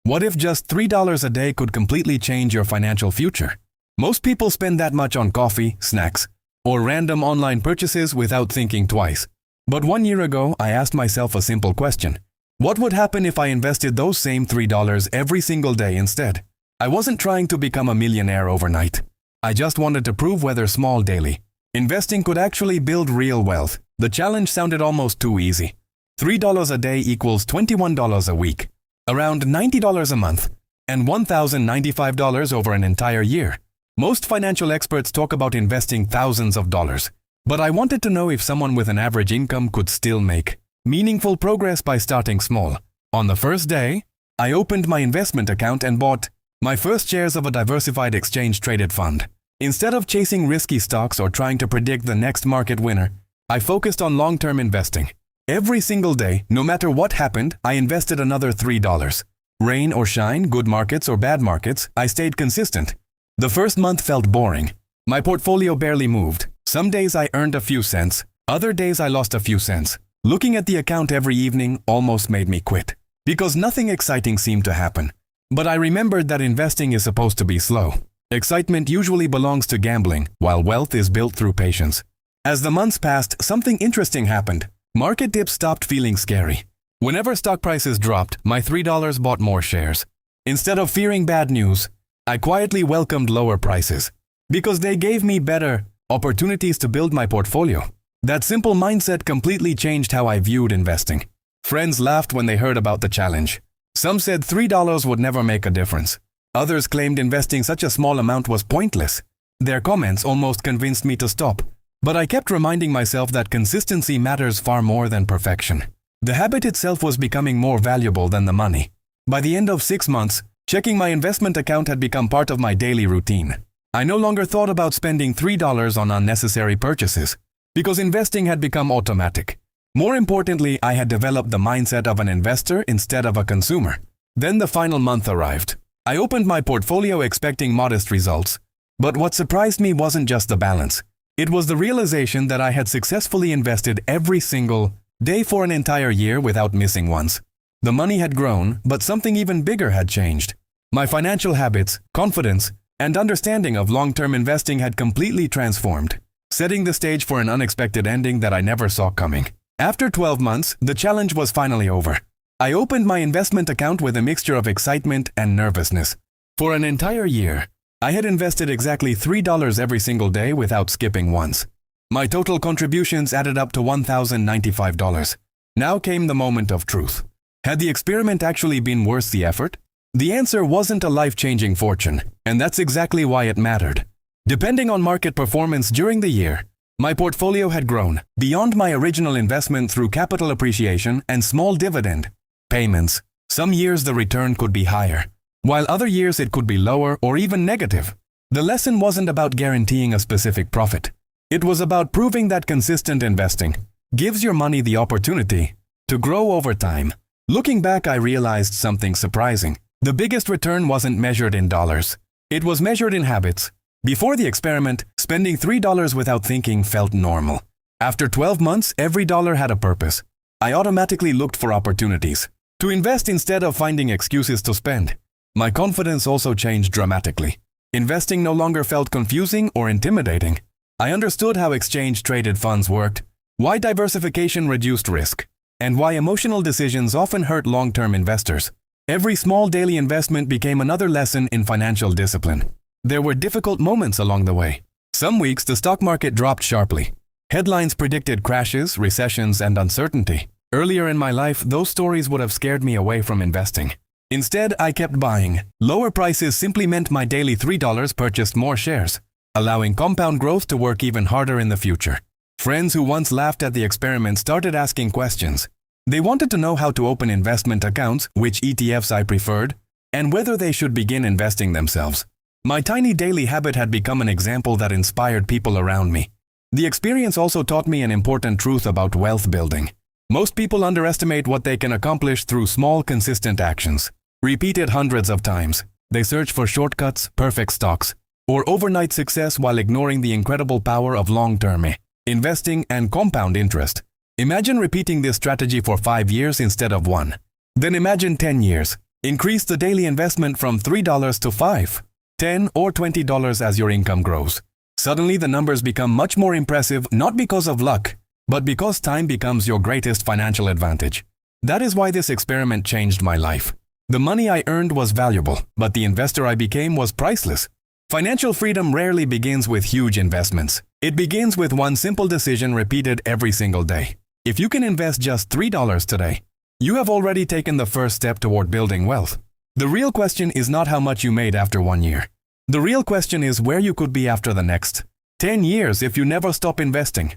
What if just $3 a day could completely change your financial future? Most people spend that much on coffee, snacks, or random online purchases without thinking twice. But 1 year ago, I asked myself a simple question. What would happen if I invested those same $3 every single day instead? I wasn't trying to become a millionaire overnight. I just wanted to prove whether small daily investing could actually build real wealth. The challenge sounded almost too easy. $3 a day equals $21 a week, around $90 a month, and $1,095 over an entire year. Most financial experts talk about investing thousands of dollars, but I wanted to know if someone with an average income could still make meaningful progress by starting small. On the first day, I opened my investment account and bought my first shares of a diversified exchange-traded fund. Instead of chasing risky stocks or trying to predict the next market winner, I focused on long-term investing. Every single day, no matter what happened, I invested another $3. Rain or shine, good markets or bad markets, I stayed consistent. The first month felt boring. My portfolio barely moved. Some days I earned a few cents, other days I lost a few cents. Looking at the account every evening almost made me quit, because nothing exciting seemed to happen. But I remembered that investing is supposed to be slow. Excitement usually belongs to gambling, while wealth is built through patience. As the months passed, something interesting happened. Market dips stopped feeling scary. Whenever stock prices dropped, my $3 bought more shares. Instead of fearing bad news, I quietly welcomed lower prices, because they gave me better opportunities to build my portfolio. That simple mindset completely changed how I viewed investing. Friends laughed when they heard about the challenge. Some said $3 would never make a difference. Others claimed investing such a small amount was pointless. Their comments almost convinced me to stop. But I kept reminding myself that consistency matters far more than perfection. The habit itself was becoming more valuable than the money. By the end of 6 months, checking my investment account had become part of my daily routine. I no longer thought about spending $3 on unnecessary purchases, because investing had become automatic. More importantly, I had developed the mindset of an investor instead of a consumer. Then the final month arrived. I opened my portfolio expecting modest results. But what surprised me wasn't just the balance. It was the realization that I had successfully invested every single day for an entire year without missing once. The money had grown, but something even bigger had changed. My financial habits, confidence, and understanding of long-term investing had completely transformed, setting the stage for an unexpected ending that I never saw coming. After 12 months, the challenge was finally over. I opened my investment account with a mixture of excitement and nervousness. For an entire year, I had invested exactly $3 every single day without skipping once. My total contributions added up to $1,095. Now came the moment of truth. Had the experiment actually been worth the effort? The answer wasn't a life-changing fortune, and that's exactly why it mattered. Depending on market performance during the year, my portfolio had grown beyond my original investment through capital appreciation and small dividend payments. Some years the return could be higher, while other years it could be lower or even negative. The lesson wasn't about guaranteeing a specific profit. It was about proving that consistent investing gives your money the opportunity to grow over time. Looking back, I realized something surprising. The biggest return wasn't measured in dollars. It was measured in habits. Before the experiment, spending $3 without thinking felt normal. After 12 months, every dollar had a purpose. I automatically looked for opportunities to invest instead of finding excuses to spend. My confidence also changed dramatically. Investing no longer felt confusing or intimidating. I understood how exchange-traded funds worked, why diversification reduced risk, and why emotional decisions often hurt long-term investors. Every small daily investment became another lesson in financial discipline. There were difficult moments along the way. Some weeks the stock market dropped sharply. Headlines predicted crashes, recessions, and uncertainty. Earlier in my life, those stories would have scared me away from investing. Instead, I kept buying. Lower prices simply meant my daily $3 purchased more shares, allowing compound growth to work even harder in the future. Friends who once laughed at the experiment started asking questions. They wanted to know how to open investment accounts, which ETFs I preferred, and whether they should begin investing themselves. My tiny daily habit had become an example that inspired people around me. The experience also taught me an important truth about wealth building. Most people underestimate what they can accomplish through small, consistent actions. Repeated hundreds of times, they search for shortcuts, perfect stocks, or overnight success while ignoring the incredible power of long-term investing and compound interest. Imagine repeating this strategy for 5 years instead of 1. Then imagine 10 years. Increase the daily investment from $3 to $5, $10, or $20 as your income grows. Suddenly the numbers become much more impressive, not because of luck, but because time becomes your greatest financial advantage. That is why this experiment changed my life. The money I earned was valuable, but the investor I became was priceless. Financial freedom rarely begins with huge investments. It begins with one simple decision repeated every single day. If you can invest just $3 today, you have already taken the first step toward building wealth. The real question is not how much you made after 1 year. The real question is where you could be after the next 10 years if you never stop investing.